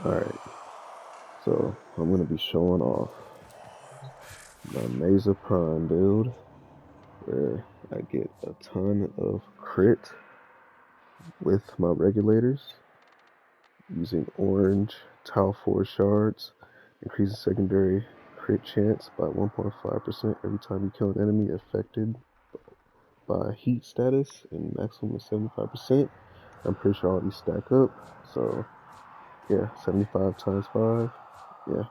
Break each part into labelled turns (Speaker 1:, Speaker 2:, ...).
Speaker 1: Alright, so I'm going to be showing off my Mesa Prime build where I get a ton of crit with my regulators using orange tile 4 shards, increasing secondary crit chance by 1.5% every time you kill an enemy affected by heat status, and maximum of 75%. I'm pretty sure all these stack up, so yeah, 75 times 5, yeah.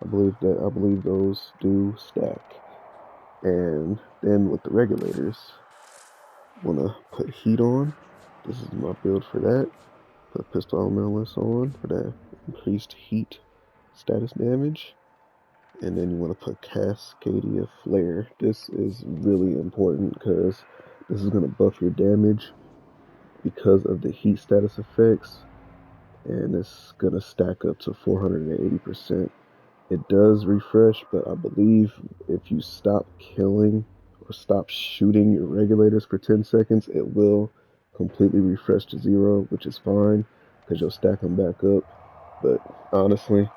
Speaker 1: I believe those do stack. And then with the regulators, wanna put heat on. This is my build for that. Put pistol elementalist on for that increased heat status damage. And then you want to put Cascadia Flare. This is really important because this is going to buff your damage because of the heat status effects, and it's going to stack up to 480%. It does refresh, but I believe if you stop killing or stop shooting your regulators for 10 seconds, it will completely refresh to 0, which is fine because you'll stack them back up. But honestly,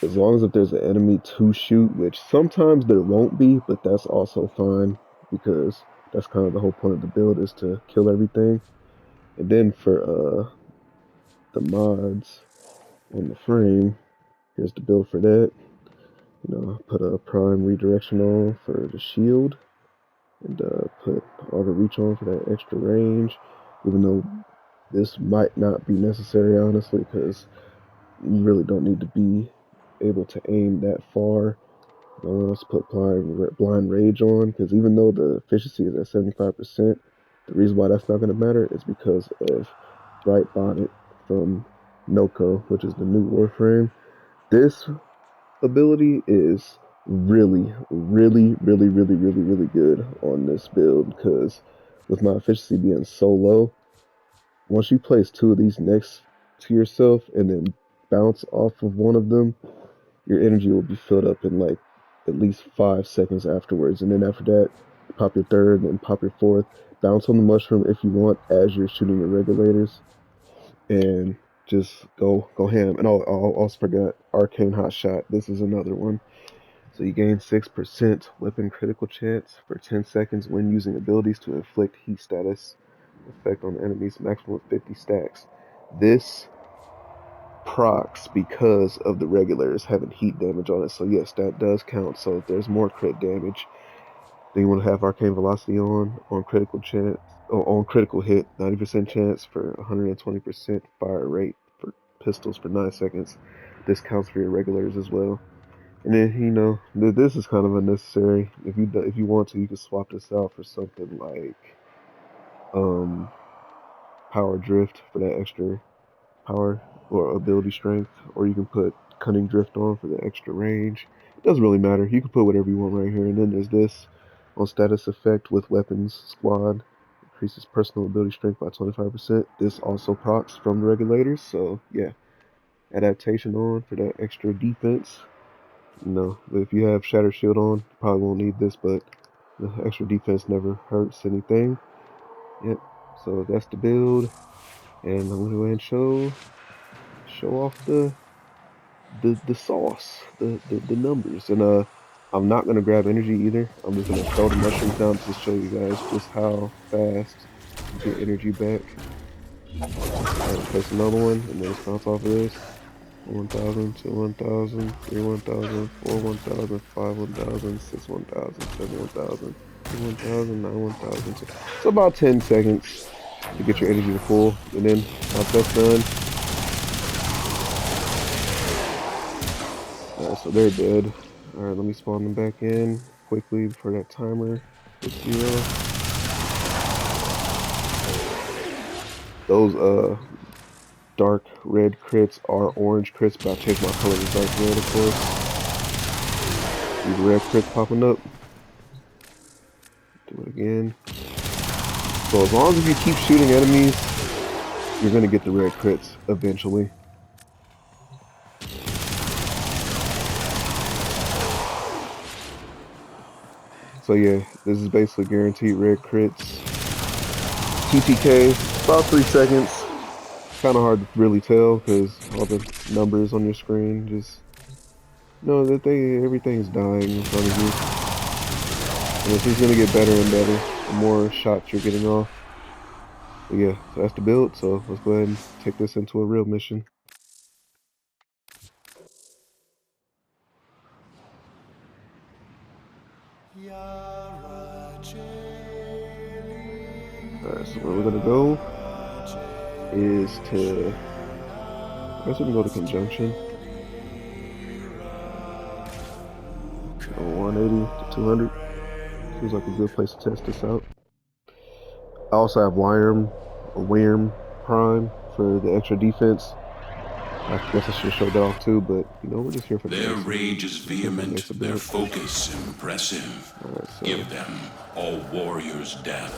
Speaker 1: as long as if there's an enemy to shoot, which sometimes there won't be, but that's also fine because that's kind of the whole point of the build, is to kill everything. And then for the mods on the frame, here's the build for that. You know, put a prime redirection on for the shield, and put auto reach on for that extra range, even though this might not be necessary, honestly, because you really don't need to be able to aim that far. Let's put blind rage on, because even though the efficiency is at 75%, the reason why that's not going to matter is because of Bright Bonnet from Noko, which is the new Warframe. This ability is really good on this build, because with my efficiency being so low, once you place 2 of these next to yourself and then bounce off of one of them, your energy will be filled up in like at least 5 seconds afterwards. And then after that, pop your third, and then pop your fourth, bounce on the mushroom if you want as you're shooting your regulators, and just go ham. And I also forgot arcane hot shot. This is another one. So you gain 6% weapon critical chance for 10 seconds when using abilities to inflict heat status effect on enemies, maximum of 50 stacks. This procs because of the regulators having heat damage on it, so yes, that does count. So if there's more crit damage, then you want to have arcane velocity on critical chance, on critical hit, 90% chance for 120% fire rate for pistols for 9 seconds. This counts for your regulators as well. And then, you know, this is kind of unnecessary. If you want to, you can swap this out for something like power drift for that extra power or ability strength, or you can put cunning drift on for the extra range. It doesn't really matter. You can put whatever you want right here. And then there's this on status effect with weapons squad, increases personal ability strength by 25%. This also procs from the regulators, so yeah, adaptation on for that extra defense. You know, but if you have shatter shield on, you probably won't need this, but the extra defense never hurts anything. Yep, so that's the build, and I'm gonna go ahead and show off the sauce, the numbers. And I'm not gonna grab energy either. I'm just gonna throw the mushrooms down to show you guys just how fast you get energy back. Alright, place another one, and then just bounce off of this. 1,000, 2 1,000, 3 1,000, 4 1,000, 5 1,000, 6 1,000, 7 1,000, 8 1,000, 9 1,000. So about 10 seconds to get your energy to full, and then once that's done, so they're dead. Alright, let me spawn them back in quickly before that timer hits 0. Those dark red crits are orange crits, but I changed my color to dark red, of course. These red crits popping up. Do it again. So as long as you keep shooting enemies, you're gonna get the red crits eventually. So yeah, this is basically guaranteed red crits. TTK, about 3 seconds. kind of hard to really tell because all the numbers on your screen just know that everything's dying in front of you. And this is gonna get better and better the more shots you're getting off. But yeah, so that's the build. So let's go ahead and take this into a real mission. Alright, so where we're gonna go is to, I guess we can go to Conjunction. 180 to 200. Seems like a good place to test this out. I also have Wyrm Prime for the extra defense. I guess I should have showed that off too, but you know, we're just here for the
Speaker 2: Their rage is vehement, their focus impressive.
Speaker 1: Alright, so
Speaker 2: Give them all warriors' death.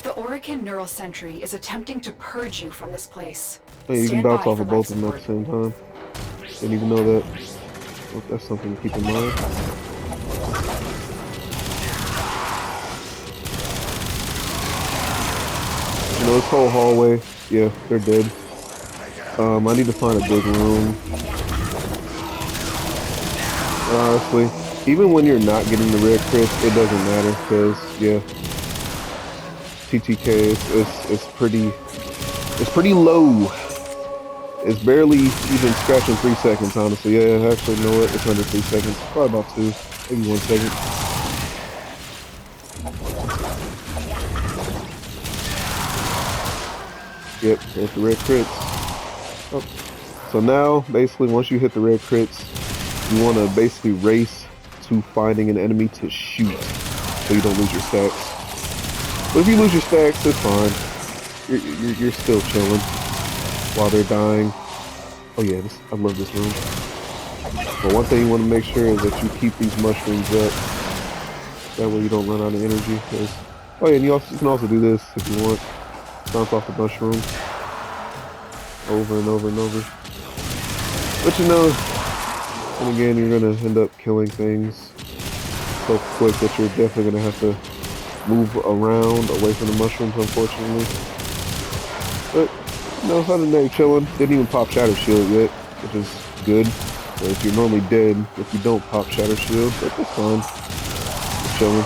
Speaker 3: The Arcane Neural Sentry is attempting to purge you from this place.
Speaker 1: hey, you can bounce off of both of them at the same time. Didn't even know that. Well, that's something to keep in mind. You know, this whole hallway, yeah, they're dead. I need to find a big room. Honestly, even when you're not getting the red crits, it doesn't matter, because, yeah, TTK it's pretty low. It's barely even scratching 3 seconds, honestly. Yeah, actually, you know what? It's under 3 seconds. Probably about 2, maybe 1 second. Yep, there's the red crits. Oh. So now, basically, once you hit the red crits, you want to basically race to finding an enemy to shoot, so you don't lose your stacks. But if you lose your stacks, it's fine. You're still chilling while they're dying. Oh yeah, I love this room. But one thing you want to make sure is that you keep these mushrooms up. That way you don't run out of energy. Oh yeah, and you can also do this if you want. Bounce off the mushroom over and over and over. But you know, and again, you're gonna end up killing things so quick that you're definitely gonna have to move around away from the mushrooms, unfortunately. But you know, other than that, you're chilling. Didn't even pop Shatter Shield yet, which is good. But if you're normally dead if you don't pop Shatter Shield, but that's fine. You're chilling.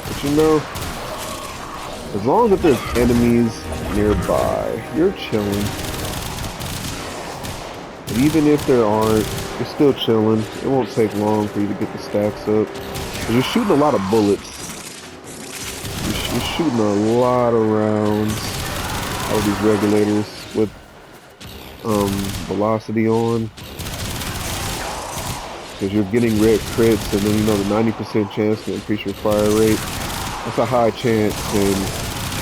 Speaker 1: But you know, as long as there's enemies nearby, you're chilling. But even if there aren't, you're still chilling. It won't take long for you to get the stacks up. You're shooting a lot of bullets. You're shooting a lot of rounds. All these regulators with velocity on. Because you're getting red crits, and then you know the 90% chance to increase your fire rate. That's a high chance, and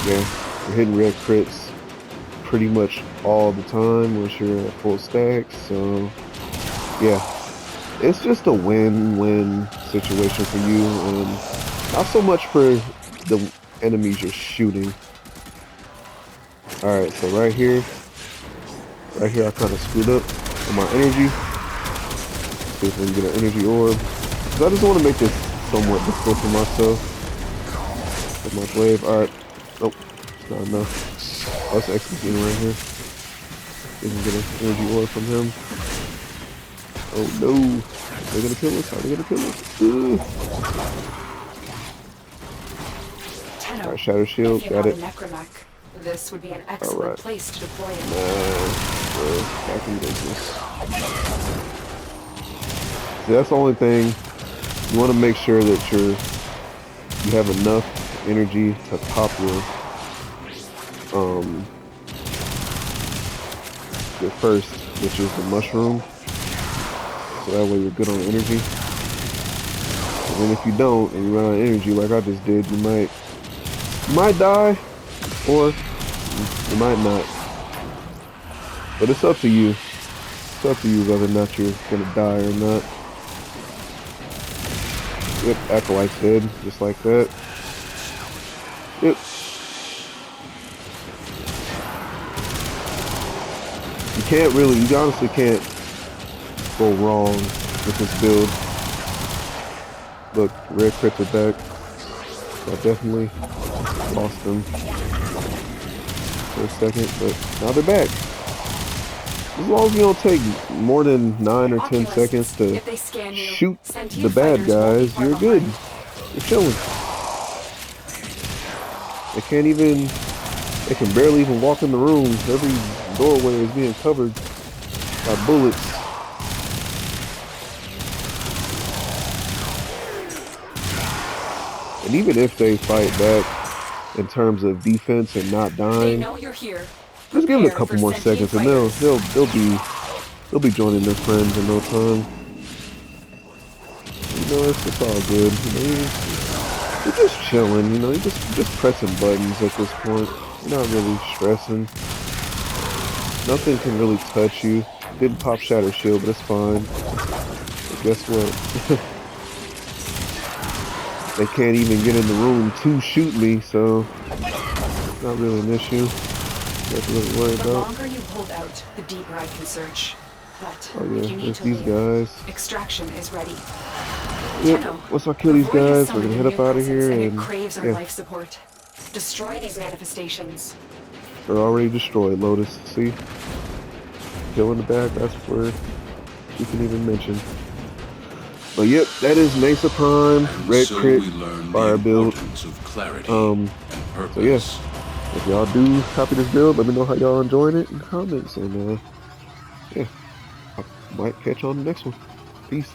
Speaker 1: yeah, you're hitting red crits pretty much all the time once you're at full stacks. So yeah, it's just a win-win situation for you, and not so much for the enemies you're shooting. Alright, so right here I kind of screwed up on my energy. See if we can get an energy orb. So I just want to make this somewhat difficult for myself. With my wave. Alright. Nope. It's not enough. Oh, it's executing right here. We can get an energy orb from him. Oh no. They're gonna kill us. Are they gonna kill us? Alright, Shatter Shield. Got it.
Speaker 3: This would be an excellent place to deploy it.
Speaker 1: Back in business. See, that's the only thing. You want to make sure that you have enough energy to pop your first, which is the mushroom. So that way you're good on energy. And then if you don't and you run out of energy like I just did, you might die, or you might not. But it's up to you. It's up to you whether or not you're gonna die or not. Yep, Acolyte's dead, just like that. Yep. You honestly can't go wrong with this build. Look, red crits are back. I definitely lost them for a second, but now they're back. As long as you don't take more than 9 or 10 seconds to shoot the bad guys, you're good. You're chilling. They can barely even walk in the room. Every doorway is being covered by bullets. And even if they fight back in terms of defense and not dying, just give it a couple more seconds and they'll be joining their friends in no time. It's all good. You're just chilling, you're just pressing buttons at this point. You're not really stressing. Nothing can really touch you. Didn't pop Shatter Shield, but it's fine. But guess what? They can't even get in the room to shoot me, so it's not really an issue. Nothing to really worry about.
Speaker 3: The longer you hold out, the deeper I can search. But
Speaker 1: oh yeah,
Speaker 3: if you need
Speaker 1: there's
Speaker 3: to
Speaker 1: these
Speaker 3: leave,
Speaker 1: guys.
Speaker 3: Extraction is ready.
Speaker 1: Yep, once I kill these guys, we're gonna head up out of here
Speaker 3: and
Speaker 1: and
Speaker 3: it craves our
Speaker 1: yeah.
Speaker 3: life support. Destroy these manifestations.
Speaker 1: They're already destroyed, Lotus. See? Kill in the back, that's where you can even mention. But yep, that is Mesa Prime, red
Speaker 2: so
Speaker 1: crit,
Speaker 2: we learn
Speaker 1: fire
Speaker 2: the
Speaker 1: build.
Speaker 2: importance of clarity
Speaker 1: So
Speaker 2: and purpose.
Speaker 1: yes, if y'all do copy this build, let me know how y'all enjoyed it in the comments. And yeah, I might catch you on the next one. Peace.